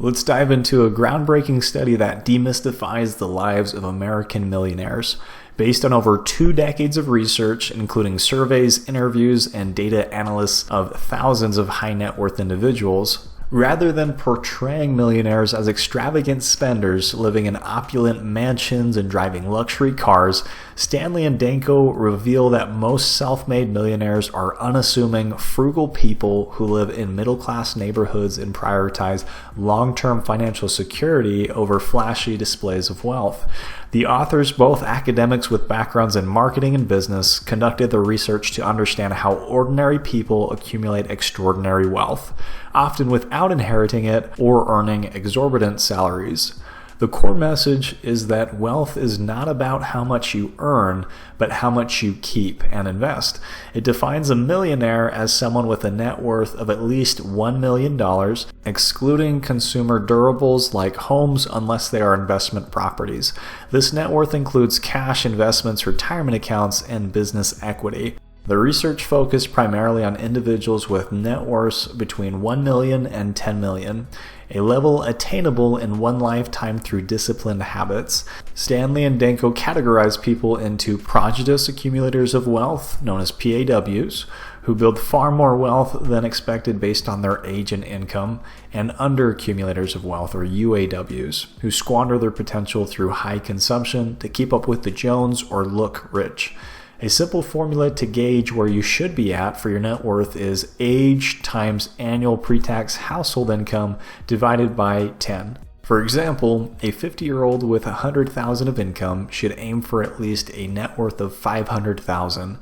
Let's dive into a groundbreaking study that demystifies the lives of American millionaires. Based on over 2 decades of research, including surveys, interviews, and data analysis of thousands of high net worth individuals, rather than portraying millionaires as extravagant spenders living in opulent mansions and driving luxury cars, Stanley and Danko reveal that most self-made millionaires are unassuming, frugal people who live in middle-class neighborhoods and prioritize long-term financial security over flashy displays of wealth. The authors, both academics with backgrounds in marketing and business, conducted the research to understand how ordinary people accumulate extraordinary wealth, often without inheriting it or earning exorbitant salaries. The core message is that wealth is not about how much you earn, but how much you keep and invest. It defines a millionaire as someone with a net worth of at least $1 million, excluding consumer durables like homes unless they are investment properties. This net worth includes cash, investments, retirement accounts, and business equity. The research focused primarily on individuals with net worths between $1 million and $10 million, a level attainable in one lifetime through disciplined habits. Stanley and Danko categorize people into prodigious accumulators of wealth, known as PAWs, who build far more wealth than expected based on their age and income, and underaccumulators of wealth, or UAWs, who squander their potential through high consumption to keep up with the Jones or look rich. A simple formula to gauge where you should be at for your net worth is age times annual pre-tax household income divided by 10. For example, a 50-year-old with $100,000 of income should aim for at least a net worth of $500,000.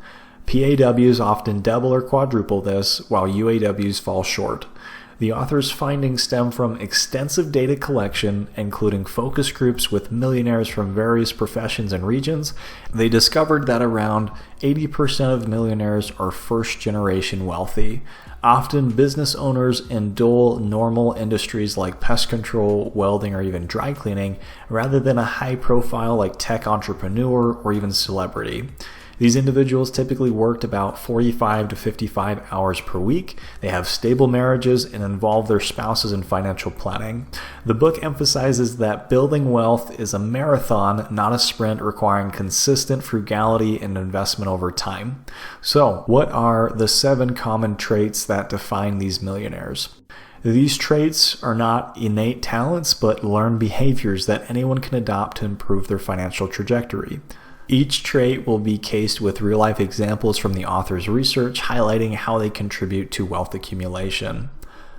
PAWs often double or quadruple this, while UAWs fall short. The author's findings stem from extensive data collection, including focus groups with millionaires from various professions and regions. They discovered that around 80% of millionaires are first-generation wealthy, often business owners in dull, normal industries like pest control, welding, or even dry cleaning, rather than a high profile like tech entrepreneur or even celebrity. These individuals typically worked about 45 to 55 hours per week. They have stable marriages and involve their spouses in financial planning. The book emphasizes that building wealth is a marathon, not a sprint, requiring consistent frugality and investment over time. So, what are the 7 common traits that define these millionaires? These traits are not innate talents, but learned behaviors that anyone can adopt to improve their financial trajectory. Each trait will be cased with real-life examples from the author's research, highlighting how they contribute to wealth accumulation.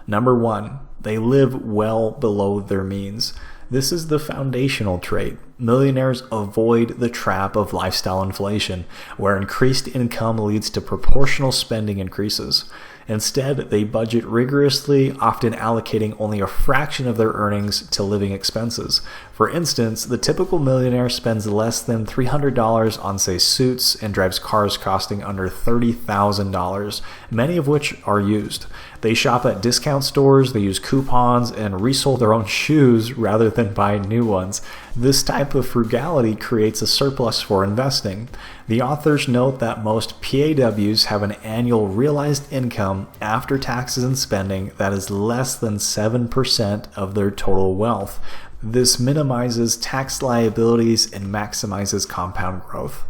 Number 1, they live well below their means. This is the foundational trait. Millionaires avoid the trap of lifestyle inflation, where increased income leads to proportional spending increases. Instead, they budget rigorously, often allocating only a fraction of their earnings to living expenses. For instance, the typical millionaire spends less than $300 on, say, suits and drives cars costing under $30,000, many of which are used. They shop at discount stores, they use coupons, and resole their own shoes rather than buy new ones. This type of frugality creates a surplus for investing. The authors note that most PAWs have an annual realized income after taxes and spending that is less than 7% of their total wealth. This minimizes tax liabilities and maximizes compound growth.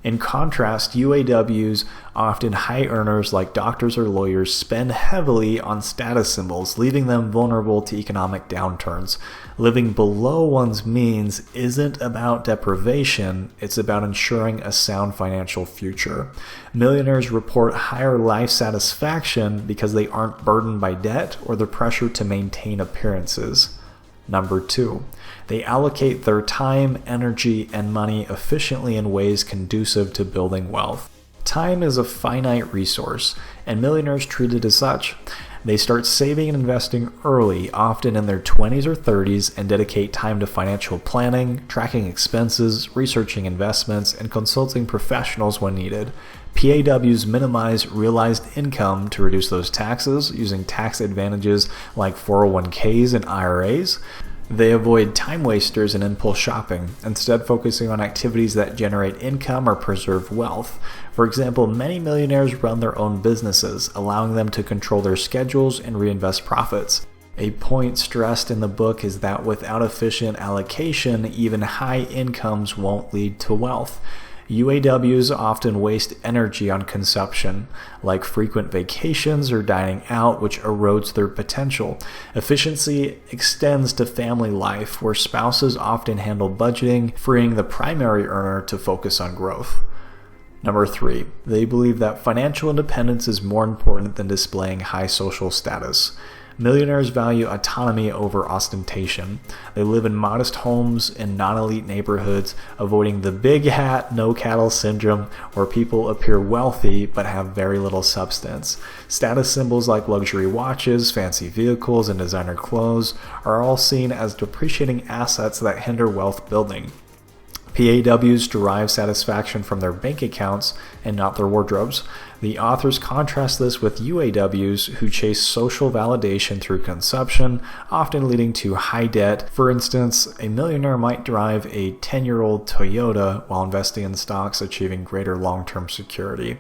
In contrast, UAWs, often high earners like doctors or lawyers, spend heavily on status symbols, leaving them vulnerable to economic downturns. Living below one's means isn't about deprivation, it's about ensuring a sound financial future. Millionaires report higher life satisfaction because they aren't burdened by debt or the pressure to maintain appearances. Number 2, they allocate their time, energy, and money efficiently in ways conducive to building wealth. Time is a finite resource, and millionaires treat it as such. They start saving and investing early, often in their 20s or 30s, and dedicate time to financial planning, tracking expenses, researching investments, and consulting professionals when needed. PAWs minimize realized income to reduce those taxes using tax advantages like 401ks and IRAs. They avoid time wasters and impulse shopping, instead focusing on activities that generate income or preserve wealth. For example, many millionaires run their own businesses, allowing them to control their schedules and reinvest profits. A point stressed in the book is that without efficient allocation, even high incomes won't lead to wealth. UAWs often waste energy on consumption, like frequent vacations or dining out, which erodes their potential. Efficiency extends to family life, where spouses often handle budgeting, freeing the primary earner to focus on growth. Number 3, they believe that financial independence is more important than displaying high social status. Millionaires value autonomy over ostentation. They live in modest homes in non-elite neighborhoods, avoiding the big hat, no cattle syndrome, where people appear wealthy but have very little substance. Status symbols like luxury watches, fancy vehicles, and designer clothes are all seen as depreciating assets that hinder wealth building. PAWs derive satisfaction from their bank accounts and not their wardrobes. The authors contrast this with UAWs, who chase social validation through consumption, often leading to high debt. For instance, a millionaire might drive a 10-year-old Toyota while investing in stocks, achieving greater long-term security.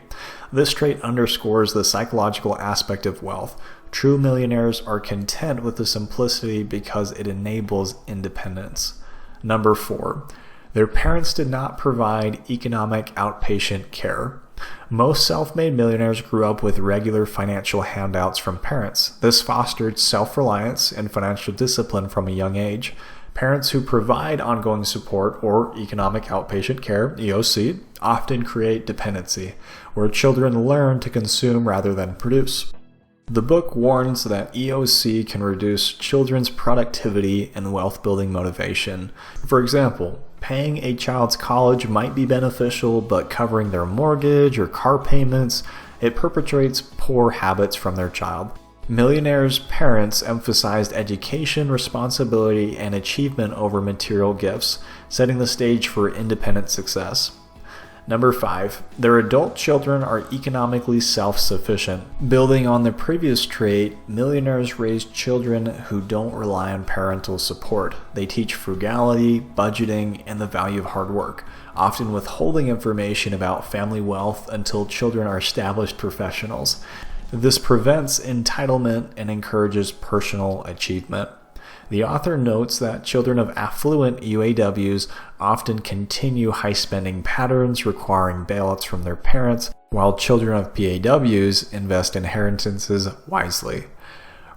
This trait underscores the psychological aspect of wealth. True millionaires are content with the simplicity because it enables independence. Number 4. Their parents did not provide economic outpatient care. Most self-made millionaires grew up with regular financial handouts from parents. This fostered self-reliance and financial discipline from a young age. Parents who provide ongoing support or economic outpatient care, EOC, often create dependency, where children learn to consume rather than produce. The book warns that EOC can reduce children's productivity and wealth-building motivation. For example, paying a child's college might be beneficial, but covering their mortgage or car payments, it perpetuates poor habits from their child. Millionaires' parents emphasized education, responsibility, and achievement over material gifts, setting the stage for independent success. Number 5, their adult children are economically self-sufficient. Building on the previous trait, millionaires raise children who don't rely on parental support. They teach frugality, budgeting, and the value of hard work, often withholding information about family wealth until children are established professionals. This prevents entitlement and encourages personal achievement. The author notes that children of affluent UAWs often continue high spending patterns requiring bailouts from their parents, while children of PAWs invest inheritances wisely.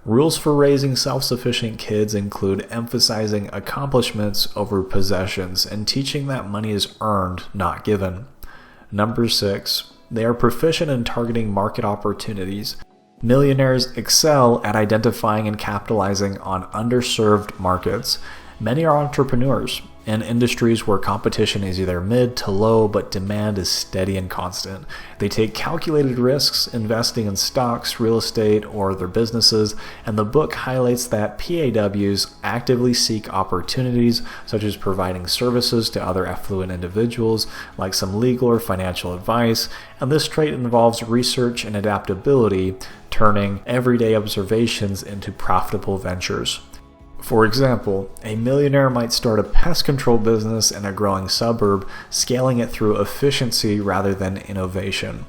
Rules for raising self-sufficient kids include emphasizing accomplishments over possessions and teaching that money is earned, not given. Number 6, they are proficient in targeting market opportunities. Millionaires excel at identifying and capitalizing on underserved markets. Many are entrepreneurs in industries where competition is either mid to low, but demand is steady and constant. They take calculated risks, investing in stocks, real estate, or their businesses, and the book highlights that PAWs actively seek opportunities, such as providing services to other affluent individuals, like some legal or financial advice, and this trait involves research and adaptability, turning everyday observations into profitable ventures. For example, a millionaire might start a pest control business in a growing suburb, scaling it through efficiency rather than innovation.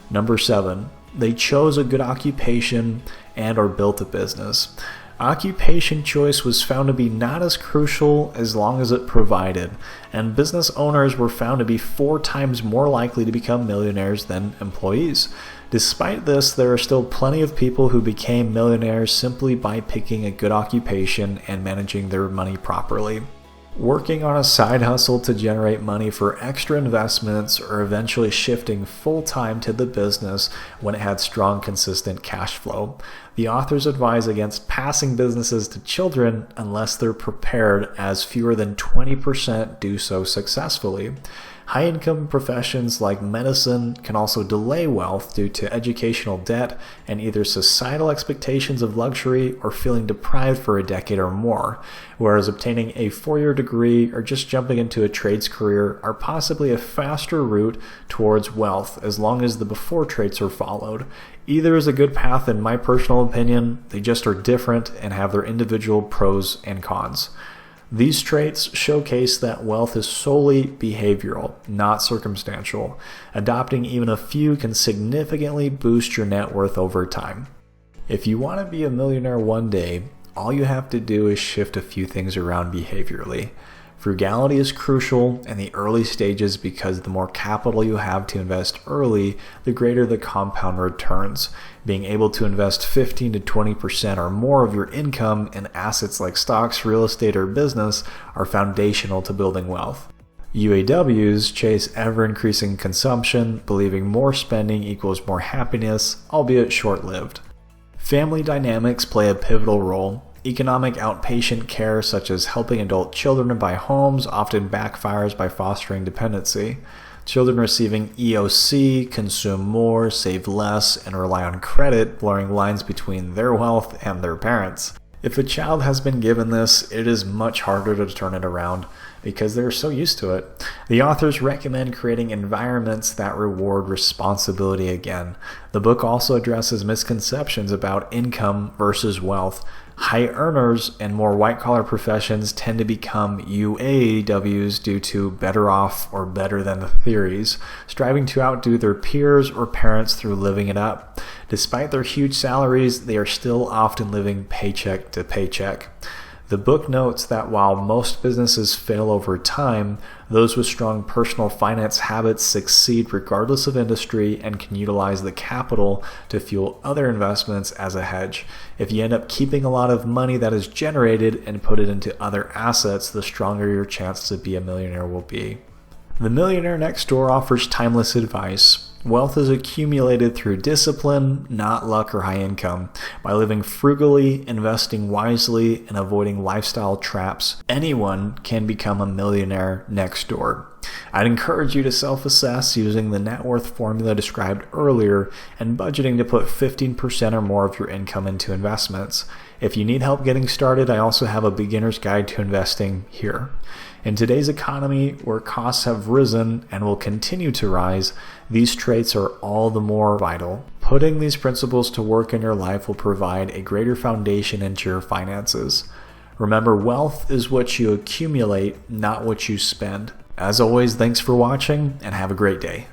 Number 7, they chose a good occupation and/or built a business. Occupation choice was found to be not as crucial as long as it provided, and business owners were found to be 4 times more likely to become millionaires than employees. Despite this, there are still plenty of people who became millionaires simply by picking a good occupation and managing their money properly. Working on a side hustle to generate money for extra investments, or eventually shifting full-time to the business when it had strong, consistent cash flow. The authors advise against passing businesses to children unless they're prepared, as fewer than 20% do so successfully. High-income professions like medicine can also delay wealth due to educational debt and either societal expectations of luxury or feeling deprived for a decade or more, whereas obtaining a 4-year degree or just jumping into a trades career are possibly a faster route towards wealth as long as the before traits are followed. Either is a good path in my personal opinion, they just are different and have their individual pros and cons. These traits showcase that wealth is solely behavioral, not circumstantial. Adopting even a few can significantly boost your net worth over time. If you want to be a millionaire one day, all you have to do is shift a few things around behaviorally. Frugality is crucial in the early stages because the more capital you have to invest early, the greater the compound returns. Being able to invest 15 to 20% or more of your income in assets like stocks, real estate, or business are foundational to building wealth. UAWs chase ever-increasing consumption, believing more spending equals more happiness, albeit short-lived. Family dynamics play a pivotal role. Economic outpatient care, such as helping adult children to buy homes, often backfires by fostering dependency. Children receiving EOC consume more, save less, and rely on credit, blurring lines between their wealth and their parents. If a child has been given this, it is much harder to turn it around because they're so used to it. The authors recommend creating environments that reward responsibility again. The book also addresses misconceptions about income versus wealth. High earners and more white-collar professions tend to become UAWs due to better off or better than the theories, striving to outdo their peers or parents through living it up. Despite their huge salaries, they are still often living paycheck to paycheck. The book notes that while most businesses fail over time, those with strong personal finance habits succeed regardless of industry and can utilize the capital to fuel other investments as a hedge. If you end up keeping a lot of money that is generated and put it into other assets, the stronger your chance to be a millionaire will be. The Millionaire Next Door offers timeless advice. Wealth is accumulated through discipline, not luck or high income. By living frugally, investing wisely, and avoiding lifestyle traps, anyone can become a millionaire next door. I'd encourage you to self-assess using the net worth formula described earlier and budgeting to put 15% or more of your income into investments. If you need help getting started, I also have a beginner's guide to investing here. In today's economy, where costs have risen and will continue to rise, these traits are all the more vital. Putting these principles to work in your life will provide a greater foundation into your finances. Remember, wealth is what you accumulate, not what you spend. As always, thanks for watching and have a great day.